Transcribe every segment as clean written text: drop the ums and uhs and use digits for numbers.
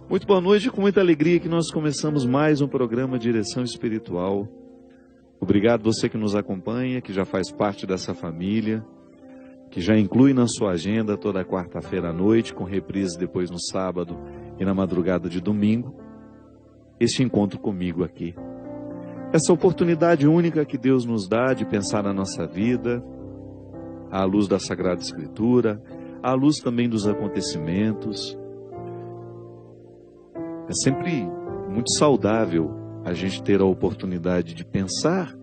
Muito boa noite, com muita alegria que nós começamos mais um programa Direção Espiritual. Obrigado você que nos acompanha, que já faz parte dessa família, que já inclui na sua agenda toda quarta-feira à noite, com reprise depois no sábado e na madrugada de domingo, este encontro comigo aqui. Essa oportunidade única que Deus nos dá de pensar na nossa vida, à luz da Sagrada Escritura, à luz também dos acontecimentos. É sempre muito saudável a gente ter a oportunidade de pensar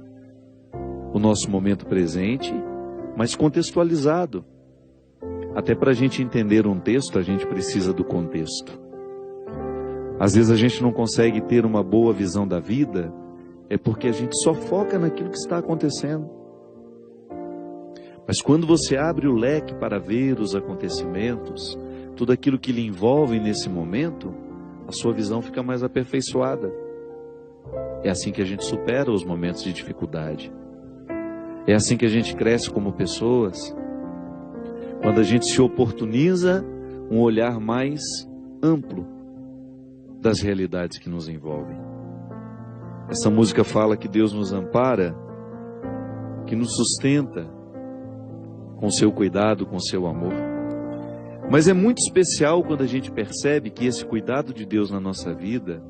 o nosso momento presente, mas contextualizado. Até para a gente entender um texto, a gente precisa do contexto. Às vezes a gente não consegue ter uma boa visão da vida, é porque a gente só foca naquilo que está acontecendo. Mas quando você abre o leque para ver os acontecimentos, tudo aquilo que lhe envolve nesse momento, a sua visão fica mais aperfeiçoada. É assim que a gente supera os momentos de dificuldade. É assim que a gente cresce como pessoas. Quando a gente se oportuniza um olhar mais amplo das realidades que nos envolvem. Essa música fala que Deus nos ampara, que nos sustenta com seu cuidado, com seu amor. Mas é muito especial quando a gente percebe que esse cuidado de Deus na nossa vida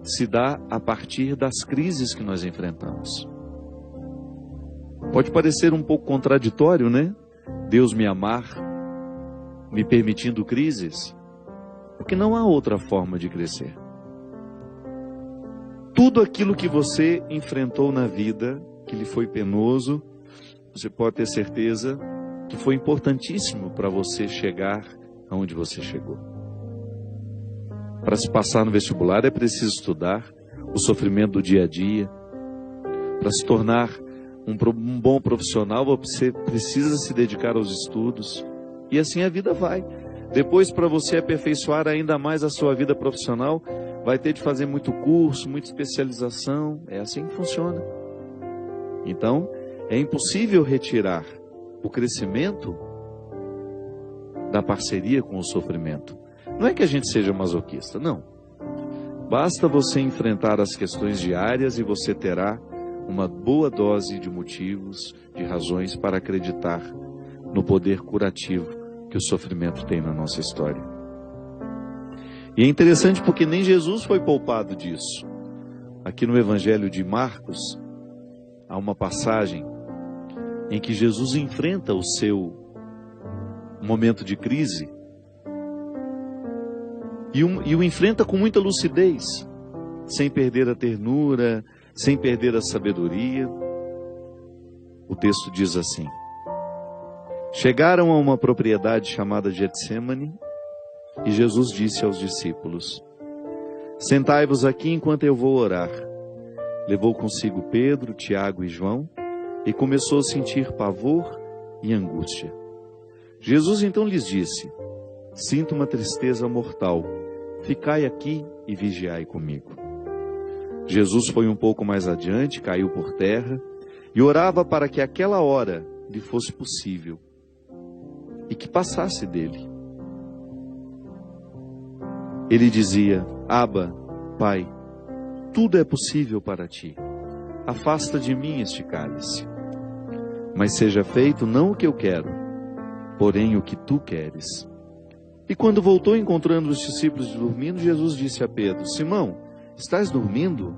se dá a partir das crises que nós enfrentamos. Pode parecer um pouco contraditório, né? Deus me amar, me permitindo crises, porque não há outra forma de crescer. Tudo aquilo que você enfrentou na vida, que lhe foi penoso, você pode ter certeza que foi importantíssimo para você chegar aonde você chegou. Para se passar no vestibular é preciso estudar, o sofrimento do dia a dia. Para se tornar um bom profissional, você precisa se dedicar aos estudos. E assim a vida vai. Depois, para você aperfeiçoar ainda mais a sua vida profissional, vai ter de fazer muito curso, muita especialização. É assim que funciona. Então, é impossível retirar o crescimento da parceria com o sofrimento. Não é que a gente seja masoquista, não. Basta você enfrentar as questões diárias e você terá uma boa dose de motivos, de razões para acreditar no poder curativo que o sofrimento tem na nossa história. E é interessante porque nem Jesus foi poupado disso. Aqui no Evangelho de Marcos, há uma passagem em que Jesus enfrenta o seu momento de crise e o enfrenta com muita lucidez, sem perder a ternura, sem perder a sabedoria. O texto diz assim: chegaram a uma propriedade chamada Getsêmani e Jesus disse aos discípulos: sentai-vos aqui enquanto eu vou orar. Levou consigo Pedro, Tiago e João e começou a sentir pavor e angústia. Jesus então lhes disse: sinto uma tristeza mortal, ficai aqui e vigiai comigo. Jesus foi um pouco mais adiante, caiu por terra e orava para que aquela hora lhe fosse possível e que passasse dele. Ele dizia: Abba, Pai, tudo é possível para ti. Afasta de mim este cálice. Mas seja feito não o que eu quero, porém o que tu queres. E quando voltou encontrando os discípulos dormindo, Jesus disse a Pedro: Simão, estás dormindo?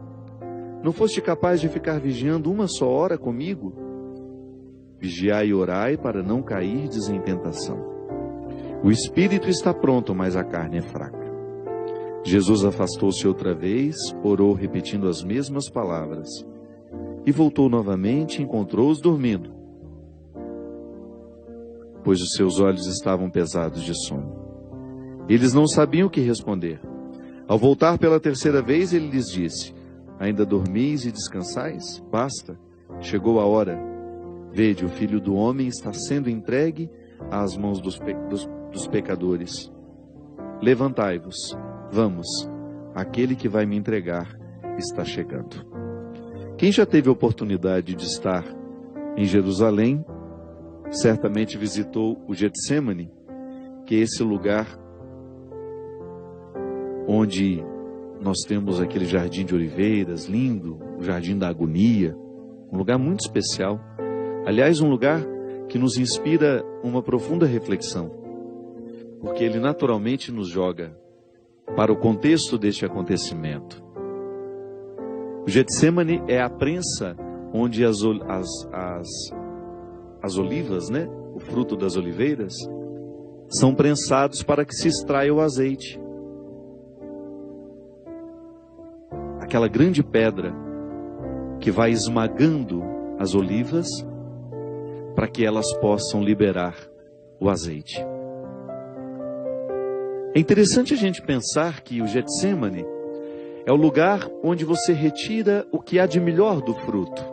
Não foste capaz de ficar vigiando uma só hora comigo? Vigiai e orai para não cairdes em tentação. O espírito está pronto, mas a carne é fraca. Jesus afastou-se outra vez, orou repetindo as mesmas palavras. E voltou novamente e encontrou-os dormindo, pois os seus olhos estavam pesados de sono. Eles não sabiam o que responder. Ao voltar pela terceira vez, ele lhes disse: ainda dormis e descansais? Basta, chegou a hora. Vede, o Filho do Homem está sendo entregue às mãos dos pecadores. Levantai-vos, vamos, aquele que vai me entregar está chegando. Quem já teve a oportunidade de estar em Jerusalém, certamente visitou o Getsêmani, que é esse lugar onde nós temos aquele jardim de oliveiras lindo, o Jardim da Agonia, um lugar muito especial. Aliás, um lugar que nos inspira uma profunda reflexão, porque ele naturalmente nos joga para o contexto deste acontecimento. O Getsemane é a prensa onde as olivas, né, o fruto das oliveiras, são prensados para que se extraia o azeite. Aquela grande pedra que vai esmagando as olivas para que elas possam liberar o azeite. É interessante a gente pensar que o Getsemane é o lugar onde você retira o que há de melhor do fruto.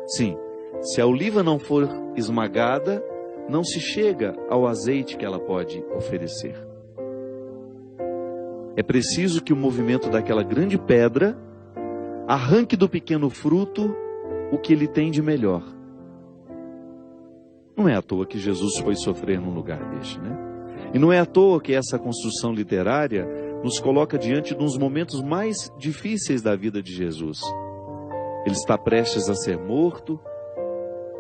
Sim, se a oliva não for esmagada, não se chega ao azeite que ela pode oferecer. É preciso que o movimento daquela grande pedra arranque do pequeno fruto o que ele tem de melhor. Não é à toa que Jesus foi sofrer num lugar deste, né? E não é à toa que essa construção literária nos coloca diante de uns momentos mais difíceis da vida de Jesus. Ele está prestes a ser morto,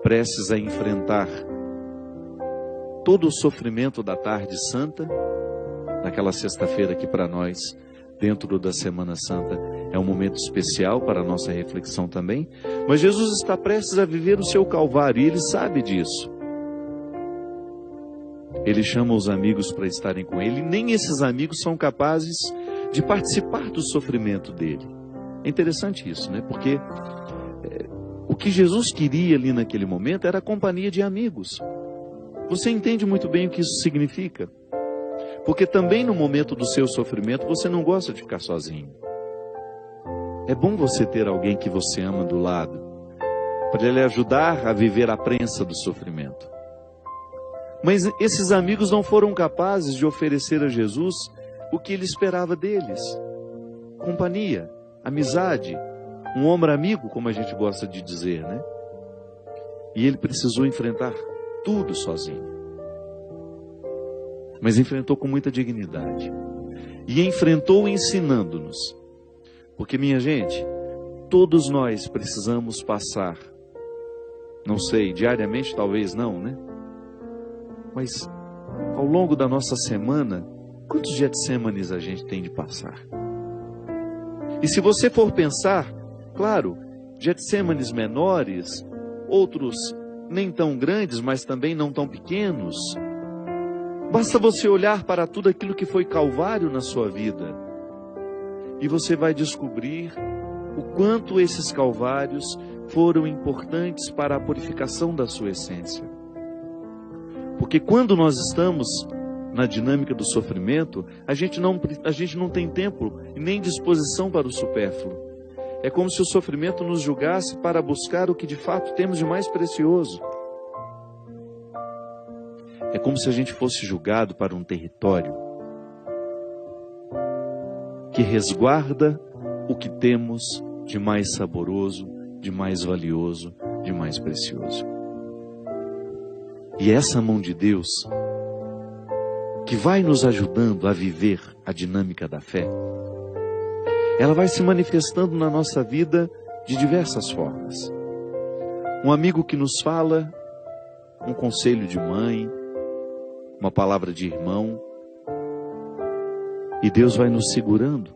prestes a enfrentar todo o sofrimento da tarde santa, naquela sexta-feira que para nós, dentro da Semana Santa, é um momento especial para a nossa reflexão também. Mas Jesus está prestes a viver o seu Calvário e ele sabe disso. Ele chama os amigos para estarem com ele, e nem esses amigos são capazes de participar do sofrimento dele. É interessante isso, né? Porque o que Jesus queria ali naquele momento era a companhia de amigos. Você entende muito bem o que isso significa? Porque também no momento do seu sofrimento você não gosta de ficar sozinho. É bom você ter alguém que você ama do lado, para ele ajudar a viver a prensa do sofrimento. Mas esses amigos não foram capazes de oferecer a Jesus o que ele esperava deles. Companhia, amizade, um ombro amigo, como a gente gosta de dizer, né? E ele precisou enfrentar tudo sozinho. Mas enfrentou com muita dignidade. E enfrentou ensinando-nos. Porque, minha gente, todos nós precisamos passar, não sei, diariamente talvez não, né? Mas ao longo da nossa semana, quantos Getsêmanes a gente tem de passar? E se você for pensar, claro, Getsêmanes menores, outros nem tão grandes, mas também não tão pequenos. Basta você olhar para tudo aquilo que foi Calvário na sua vida, e você vai descobrir o quanto esses Calvários foram importantes para a purificação da sua essência. Porque quando nós estamos na dinâmica do sofrimento, a gente não tem tempo e nem disposição para o supérfluo. É como se o sofrimento nos julgasse para buscar o que de fato temos de mais precioso. É como se a gente fosse julgado para um território que resguarda o que temos de mais saboroso, de mais valioso, de mais precioso. E essa mão de Deus, que vai nos ajudando a viver a dinâmica da fé, ela vai se manifestando na nossa vida de diversas formas. Um amigo que nos fala, um conselho de mãe, uma palavra de irmão, e Deus vai nos segurando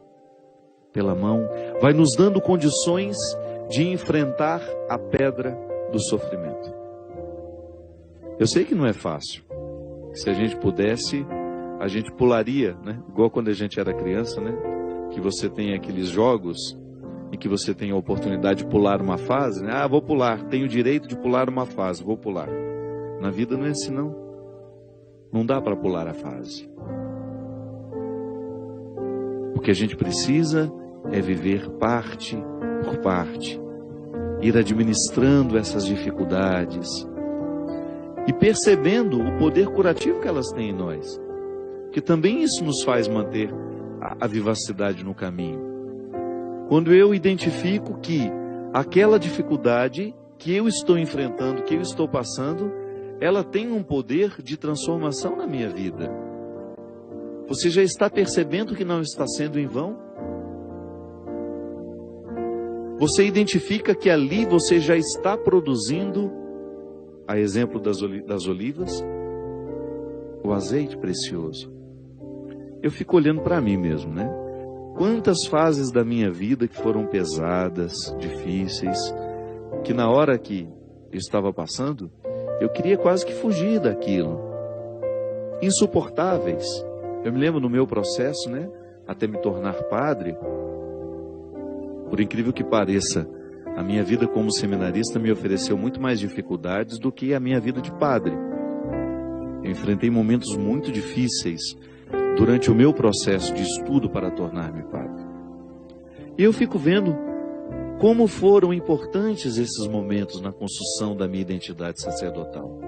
pela mão, vai nos dando condições de enfrentar a pedra do sofrimento. Eu sei que não é fácil. Se a gente pudesse, a gente pularia, né? Igual quando a gente era criança, né? Que você tem aqueles jogos em que você tem a oportunidade de pular uma fase, né? Ah, vou pular, tenho o direito de pular uma fase, vou pular. Na vida não é assim, não. Não dá para pular a fase. O que a gente precisa é viver parte por parte, ir administrando essas dificuldades e percebendo o poder curativo que elas têm em nós, que também isso nos faz manter a vivacidade no caminho. Quando eu identifico que aquela dificuldade que eu estou enfrentando, que eu estou passando, ela tem um poder de transformação na minha vida. Você já está percebendo que não está sendo em vão? Você identifica que ali você já está produzindo, a exemplo das olivas, o azeite precioso. Eu fico olhando para mim mesmo, né? Quantas fases da minha vida que foram pesadas, difíceis, que na hora que eu estava passando, eu queria quase que fugir daquilo. Insuportáveis. Eu me lembro no meu processo, né? Até me tornar padre. Por incrível que pareça, a minha vida como seminarista me ofereceu muito mais dificuldades do que a minha vida de padre. Eu enfrentei momentos muito difíceis durante o meu processo de estudo para tornar-me padre. E eu fico vendo como foram importantes esses momentos na construção da minha identidade sacerdotal.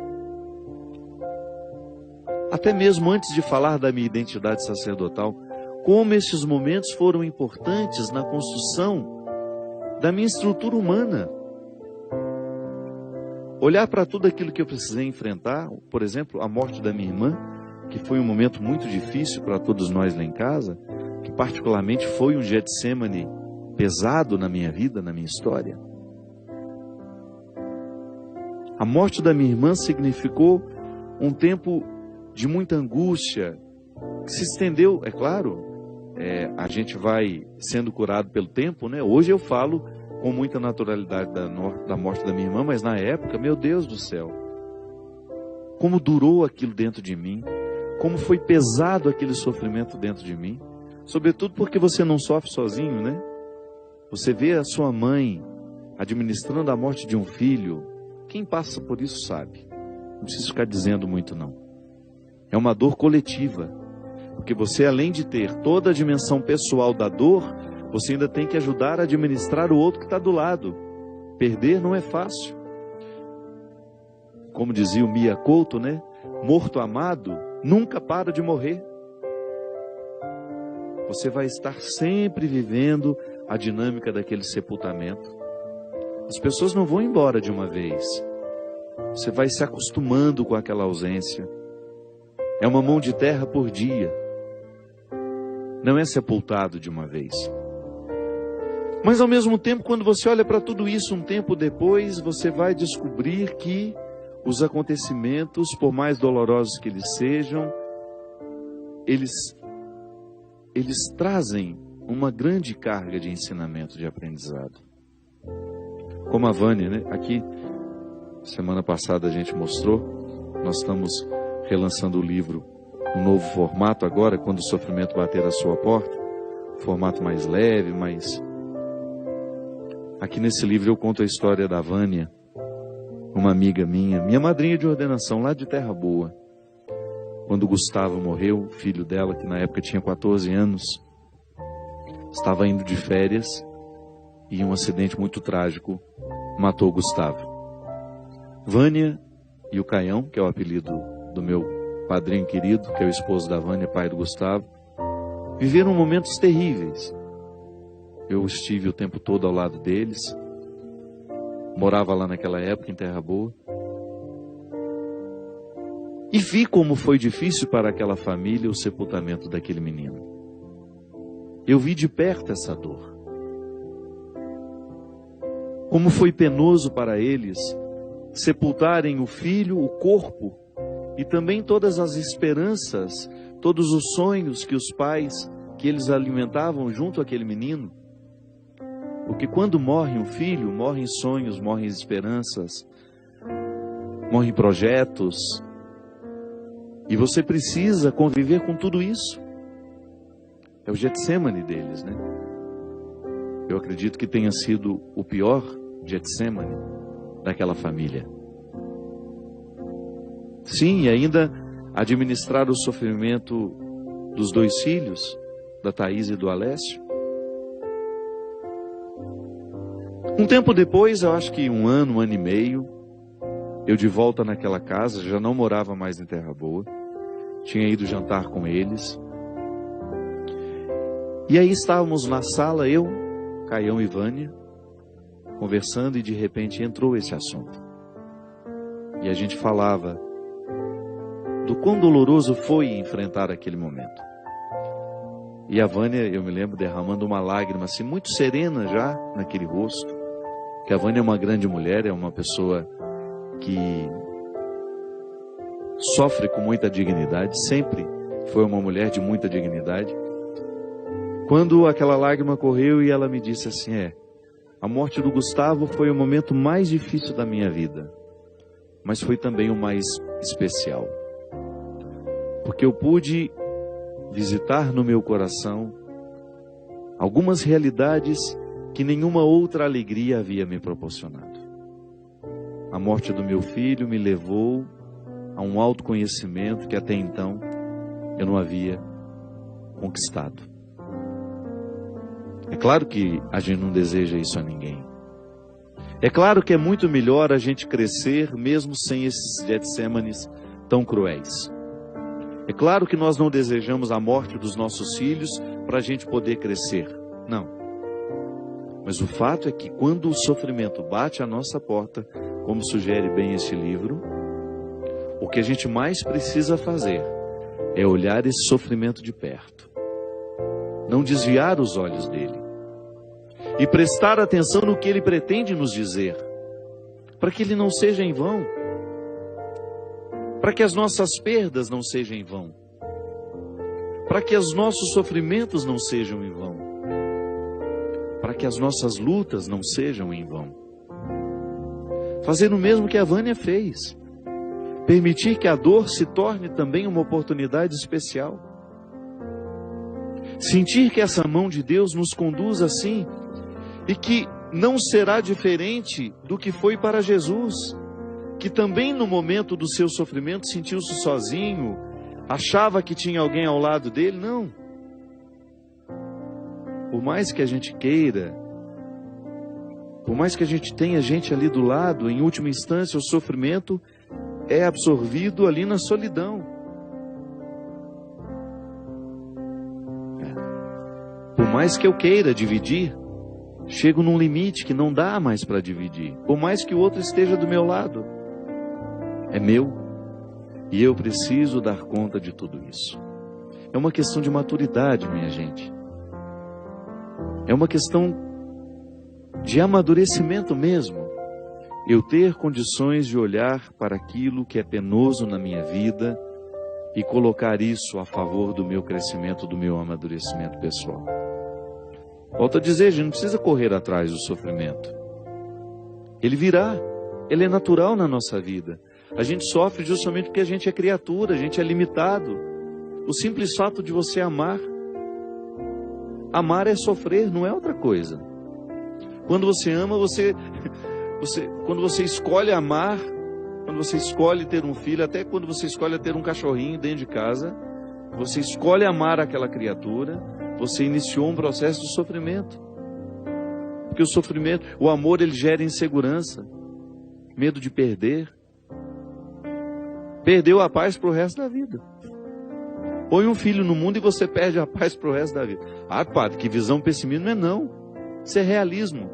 Até mesmo antes de falar da minha identidade sacerdotal, como esses momentos foram importantes na construção da minha estrutura humana. Olhar para tudo aquilo que eu precisei enfrentar, por exemplo, a morte da minha irmã, que foi um momento muito difícil para todos nós lá em casa, que particularmente foi um Getsemane pesado na minha vida, na minha história. A morte da minha irmã significou um tempo de muita angústia, que se estendeu, é claro, a gente vai sendo curado pelo tempo, né? Hoje eu falo com muita naturalidade da morte da minha irmã, mas na época, meu Deus do céu, como durou aquilo dentro de mim, como foi pesado aquele sofrimento dentro de mim, sobretudo porque você não sofre sozinho, né? Você vê a sua mãe administrando a morte de um filho, quem passa por isso sabe, não preciso ficar dizendo muito não. É uma dor coletiva, porque você, além de ter toda a dimensão pessoal da dor, você ainda tem que ajudar a administrar o outro que está do lado. Perder não é fácil. Como dizia o Mia Couto, né? Morto amado nunca para de morrer. Você vai estar sempre vivendo a dinâmica daquele sepultamento. As pessoas não vão embora de uma vez. Você vai se acostumando com aquela ausência. É uma mão de terra por dia. Não é sepultado de uma vez. Mas ao mesmo tempo, quando você olha para tudo isso um tempo depois, você vai descobrir que os acontecimentos, por mais dolorosos que eles sejam, eles trazem uma grande carga de ensinamento, de aprendizado. Como a Vânia, né? Aqui, semana passada a gente mostrou, nós estamos relançando o livro um novo formato agora, quando o sofrimento bater à sua porta, formato mais leve, mais... Aqui nesse livro eu conto a história da Vânia, uma amiga minha madrinha de ordenação lá de Terra Boa. Quando o Gustavo morreu, o filho dela, que na época tinha 14 anos, estava indo de férias e um acidente muito trágico matou o Gustavo. Vânia e o Caião, que é o apelido do meu padrinho querido, que é o esposo da Vânia, pai do Gustavo, viveram momentos terríveis. Eu estive o tempo todo ao lado deles, morava lá naquela época em Terra Boa, e vi como foi difícil para aquela família o sepultamento daquele menino. Eu vi de perto essa dor. Como foi penoso para eles sepultarem o filho, o corpo, e também todas as esperanças, todos os sonhos que os pais, que eles alimentavam junto àquele menino. Porque quando morre um filho, morrem sonhos, morrem esperanças, morrem projetos. E você precisa conviver com tudo isso. É o Getsemane deles, né? Eu acredito que tenha sido o pior Getsemane daquela família. Sim, e ainda administrar o sofrimento dos 2 filhos, da Thaís e do Alessio. Um tempo depois, eu acho que 1 ano, 1 ano e meio, eu de volta naquela casa, já não morava mais em Terra Boa, tinha ido jantar com eles. E aí estávamos na sala, eu, Caião e Vânia, conversando, e de repente entrou esse assunto. E a gente falava do quão doloroso foi enfrentar aquele momento. E a Vânia, eu me lembro, derramando uma lágrima assim, muito serena já naquele rosto. Que a Vânia é uma grande mulher, é uma pessoa que sofre com muita dignidade, sempre foi uma mulher de muita dignidade. Quando aquela lágrima correu e ela me disse assim, a morte do Gustavo foi o momento mais difícil da minha vida, mas foi também o mais especial. Porque eu pude visitar no meu coração algumas realidades que nenhuma outra alegria havia me proporcionado. A morte do meu filho me levou a um autoconhecimento que até então eu não havia conquistado. É claro que a gente não deseja isso a ninguém. É claro que é muito melhor a gente crescer mesmo sem esses Getsêmanes tão cruéis. É claro que nós não desejamos a morte dos nossos filhos para a gente poder crescer. Não. Mas o fato é que quando o sofrimento bate à nossa porta, como sugere bem este livro, o que a gente mais precisa fazer é olhar esse sofrimento de perto. Não desviar os olhos dele. E prestar atenção no que ele pretende nos dizer. Para que ele não seja em vão. Para que as nossas perdas não sejam em vão. Para que os nossos sofrimentos não sejam em vão. Para que as nossas lutas não sejam em vão. Fazer o mesmo que a Vânia fez. Permitir que a dor se torne também uma oportunidade especial. Sentir que essa mão de Deus nos conduz assim e que não será diferente do que foi para Jesus, que também no momento do seu sofrimento sentiu-se sozinho, achava que tinha alguém ao lado dele. Não. Por mais que a gente queira, por mais que a gente tenha gente ali do lado, em última instância o sofrimento é absorvido ali na solidão. Por mais que eu queira dividir, chego num limite que não dá mais para dividir. Por mais que o outro esteja do meu lado, é meu. E eu preciso dar conta de tudo isso. É uma questão de maturidade, minha gente. É uma questão de amadurecimento mesmo. Eu ter condições de olhar para aquilo que é penoso na minha vida e colocar isso a favor do meu crescimento, do meu amadurecimento pessoal. Volto a dizer, a gente não precisa correr atrás do sofrimento. Ele virá, ele é natural na nossa vida. A gente sofre justamente porque a gente é criatura, a gente é limitado. O simples fato de você amar. Amar é sofrer, não é outra coisa. Quando você ama, quando você escolhe amar, quando você escolhe ter um filho, até quando você escolhe ter um cachorrinho dentro de casa, você escolhe amar aquela criatura, você iniciou um processo de sofrimento. Porque o sofrimento, o amor, ele gera insegurança, medo de perder. Perdeu a paz para o resto da vida. Põe um filho no mundo e você perde a paz para o resto da vida. Ah, padre, que visão pessimista. Não. Isso é realismo.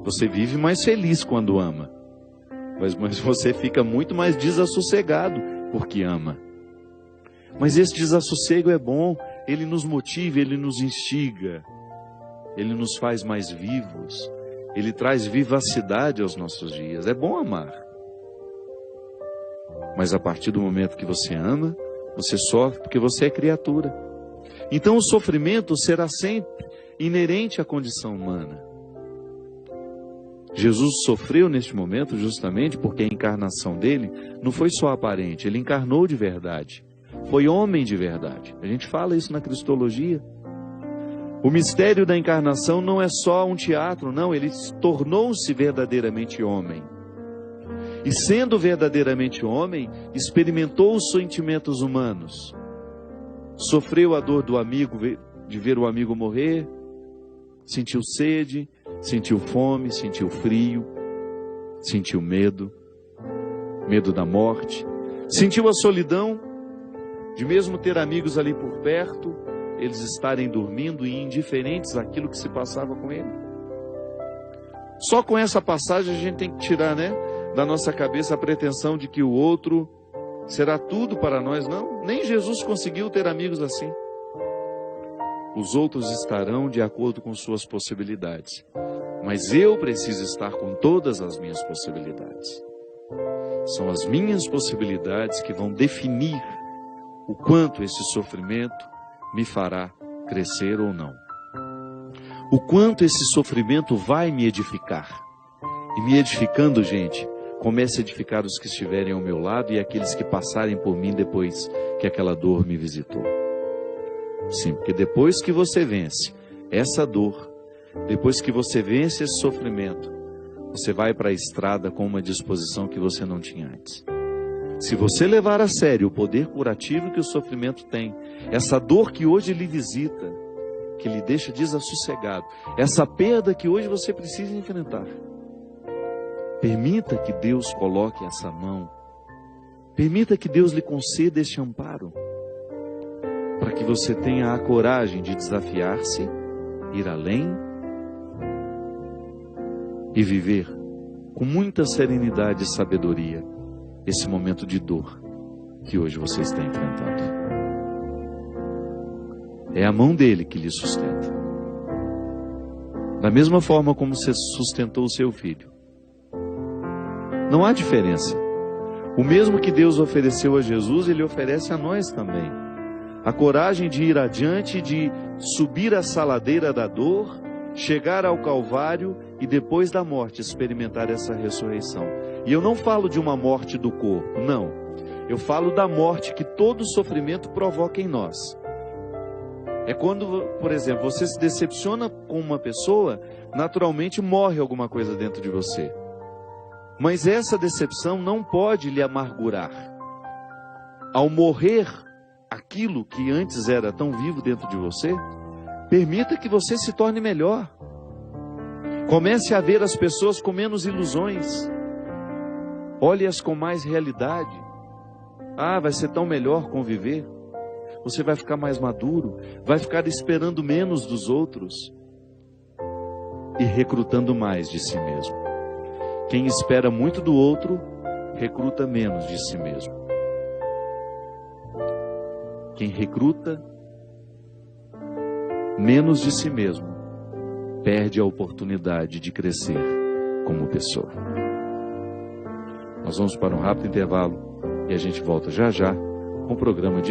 Você vive mais feliz quando ama. Mas você fica muito mais desassossegado porque ama. Mas esse desassossego é bom. Ele nos motiva, ele nos instiga. Ele nos faz mais vivos. Ele traz vivacidade aos nossos dias. É bom amar. Mas a partir do momento que você ama, você sofre porque você é criatura. Então o sofrimento será sempre inerente à condição humana. Jesus sofreu neste momento justamente porque a encarnação dele não foi só aparente, ele encarnou de verdade. Foi homem de verdade. A gente fala isso na Cristologia. O mistério da encarnação não é só um teatro, não, ele tornou-se verdadeiramente homem. E sendo verdadeiramente homem, experimentou os sentimentos humanos. Sofreu a dor do amigo, de ver o amigo morrer. Sentiu sede, sentiu fome, sentiu frio. Sentiu medo. Medo da morte. Sentiu a solidão de mesmo ter amigos ali por perto, eles estarem dormindo e indiferentes àquilo que se passava com ele. Só com essa passagem a gente tem que tirar, da nossa cabeça a pretensão de que o outro será tudo para nós? Não, nem Jesus conseguiu ter amigos assim. Os outros estarão de acordo com suas possibilidades, mas eu preciso estar com todas as minhas possibilidades. São as minhas possibilidades que vão definir o quanto esse sofrimento me fará crescer ou não. O quanto esse sofrimento vai me edificar. E me edificando, gente, comece a edificar os que estiverem ao meu lado e aqueles que passarem por mim depois que aquela dor me visitou. Sim, porque depois que você vence essa dor, depois que você vence esse sofrimento, você vai para a estrada com uma disposição que você não tinha antes. Se você levar a sério o poder curativo que o sofrimento tem, essa dor que hoje lhe visita, que lhe deixa desassossegado, essa perda que hoje você precisa enfrentar, permita que Deus coloque essa mão, permita que Deus lhe conceda este amparo, para que você tenha a coragem de desafiar-se, ir além e viver com muita serenidade e sabedoria esse momento de dor que hoje você está enfrentando. É a mão dele que lhe sustenta. Da mesma forma como você sustentou o seu filho. Não há diferença. O mesmo que Deus ofereceu a Jesus, ele oferece a nós também. A coragem de ir adiante, de subir essa ladeira da dor, chegar ao Calvário e depois da morte experimentar essa ressurreição. E eu não falo de uma morte do corpo, não. Eu falo da morte que todo sofrimento provoca em nós. É quando, por exemplo, você se decepciona com uma pessoa, naturalmente morre alguma coisa dentro de você. Mas essa decepção não pode lhe amargurar. Ao morrer aquilo que antes era tão vivo dentro de você, permita que você se torne melhor. Comece a ver as pessoas com menos ilusões. Olhe-as com mais realidade. Ah, vai ser tão melhor conviver. Você vai ficar mais maduro, vai ficar esperando menos dos outros e recrutando mais de si mesmo. Quem espera muito do outro, recruta menos de si mesmo. Quem recruta menos de si mesmo, perde a oportunidade de crescer como pessoa. Nós vamos para um rápido intervalo e a gente volta já já com o programa de